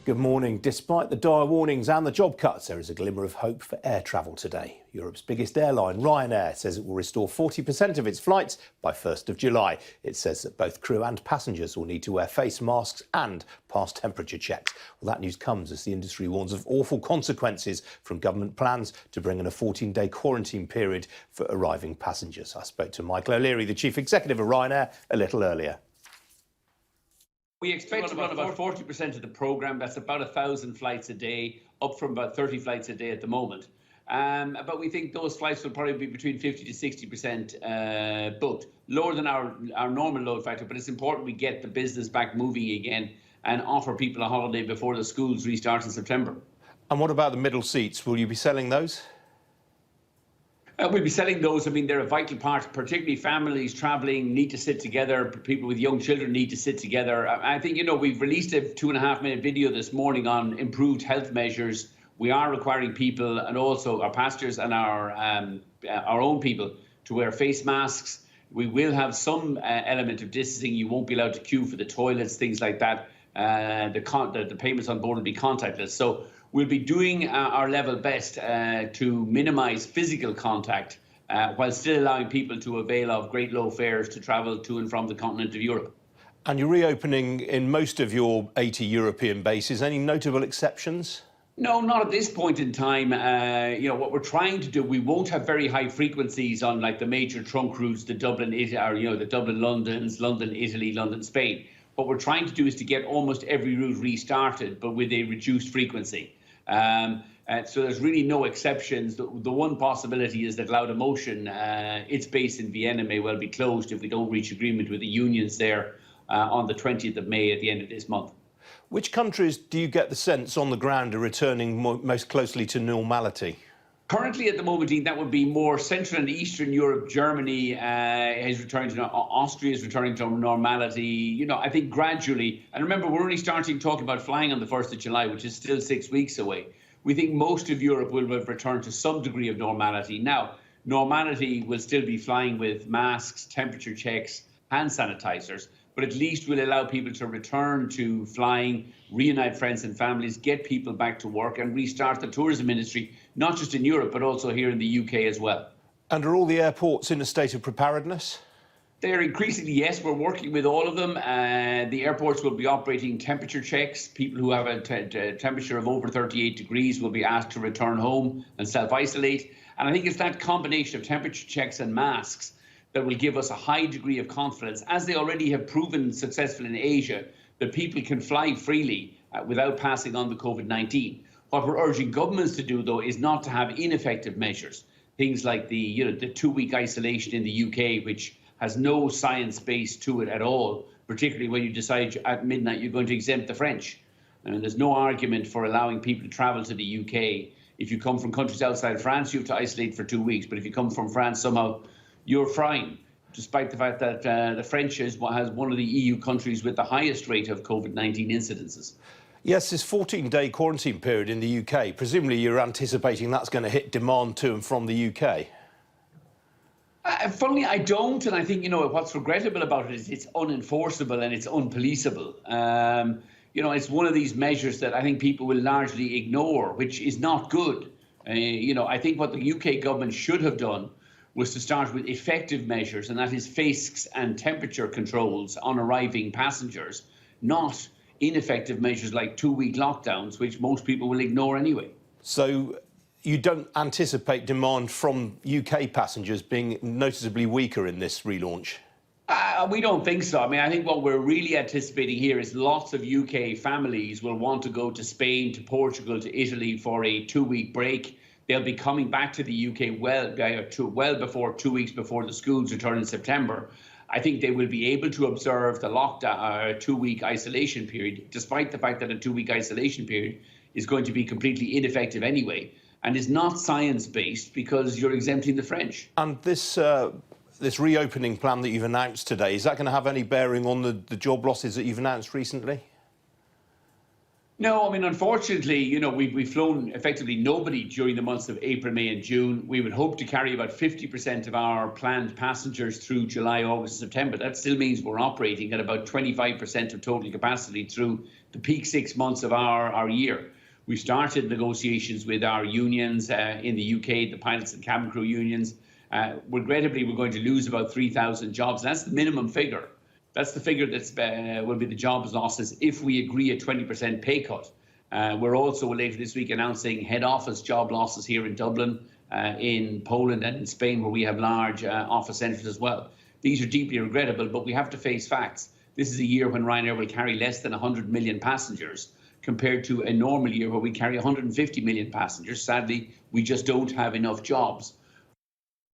Good morning. Despite the dire warnings and the job cuts, there is a glimmer of hope for air travel today. Europe's biggest airline, Ryanair, says it will restore 40% of its flights by 1st of July. It says that both crew and passengers will need to wear face masks and pass temperature checks. Well, that news comes as the industry warns of awful consequences from government plans to bring in a 14-day quarantine period for arriving passengers. I spoke to Michael O'Leary, the chief executive of Ryanair, a little earlier. We expect to run about 40% of the programme. That's about 1,000 flights a day, up from about 30 flights a day at the moment. But we think those flights will probably be between 50 to 60% booked, lower than our normal load factor. But it's important we get the business back moving again and offer people a holiday before the schools restart in September. And what about the middle seats? Will you be selling those? We'll be selling those. I mean, they're a vital part, particularly families travelling need to sit together. People with young children need to sit together. I think, we've released a 2.5-minute video this morning on improved health measures. We are requiring people and also our passengers and our own people to wear face masks. We will have some element of distancing. You won't be allowed to queue for the toilets, things like that. The payments on board will be contactless. So we'll be doing our level best to minimise physical contact while still allowing people to avail of great low fares to travel to and from the continent of Europe. And you're reopening in most of your 80 European bases. Any notable exceptions? No, not at this point in time. What we're trying to do, we won't have very high frequencies on like the major trunk routes, the Dublin, the Dublin Londons, London, Italy, London, Spain. What we're trying to do is to get almost every route restarted, but with a reduced frequency. So there's really no exceptions. The one possibility is that Laudamotion, its base in Vienna, may well be closed if we don't reach agreement with the unions there on the 20th of May at the end of this month. Which countries do you get the sense on the ground are returning most closely to normality? Currently, at the moment, that would be more Central and Eastern Europe. Germany is returning to, Austria is returning to normality. I think gradually, and remember, we're only starting talking about flying on the 1st of July, which is still 6 weeks away. We think most of Europe will have returned to some degree of normality. Now, normality will still be flying with masks, temperature checks, hand sanitizers, but at least will allow people to return to flying, reunite friends and families, get people back to work and restart the tourism industry, not just in Europe, but also here in the UK as well. And are all the airports in a state of preparedness? They're increasingly, yes. We're working with all of them. The airports will be operating temperature checks. People who have a temperature of over 38 degrees will be asked to return home and self-isolate. And I think it's that combination of temperature checks and masks that will give us a high degree of confidence, as they already have proven successful in Asia, that people can fly freely without passing on the COVID-19. What we're urging governments to do, though, is not to have ineffective measures. Things like the 2-week isolation in the UK, which has no science base to it at all, particularly when you decide at midnight you're going to exempt the French. And there's no argument for allowing people to travel to the UK. If you come from countries outside France, you have to isolate for 2 weeks. But if you come from France, somehow you're fine, despite the fact that the French has one of the EU countries with the highest rate of COVID-19 incidences. Yes, this 14-day quarantine period in the UK, presumably you're anticipating that's going to hit demand to and from the UK? Funnily, I don't, and I think, what's regrettable about it is it's unenforceable and it's unpoliceable. It's one of these measures that I think people will largely ignore, which is not good. I think what the UK government should have done was to start with effective measures, and that is face and temperature controls on arriving passengers, not ineffective measures like 2-week lockdowns, which most people will ignore anyway. So you don't anticipate demand from UK passengers being noticeably weaker in this relaunch? We don't think so. I mean, I think what we're really anticipating here is lots of UK families will want to go to Spain, to Portugal, to Italy for a 2-week break. They'll be coming back to the UK well before 2 weeks before the schools return in September. I think they will be able to observe the lockdown, 2-week isolation period, despite the fact that a 2-week isolation period is going to be completely ineffective anyway, and is not science-based because you're exempting the French. And this reopening plan that you've announced today, is that going to have any bearing on the job losses that you've announced recently? No, I mean, unfortunately, we've flown effectively nobody during the months of April, May and June. We would hope to carry about 50% of our planned passengers through July, August, September. That still means we're operating at about 25% of total capacity through the peak 6 months of our year. We started negotiations with our unions in the UK, the pilots and cabin crew unions. Regrettably, we're going to lose about 3,000 jobs. That's the minimum figure. That's the figure that's will be the jobs losses if we agree a 20% pay cut. We're also later this week announcing head office job losses here in Dublin, in Poland and in Spain, where we have large office centres as well. These are deeply regrettable, but we have to face facts. This is a year when Ryanair will carry less than 100 million passengers compared to a normal year where we carry 150 million passengers. Sadly, we just don't have enough jobs.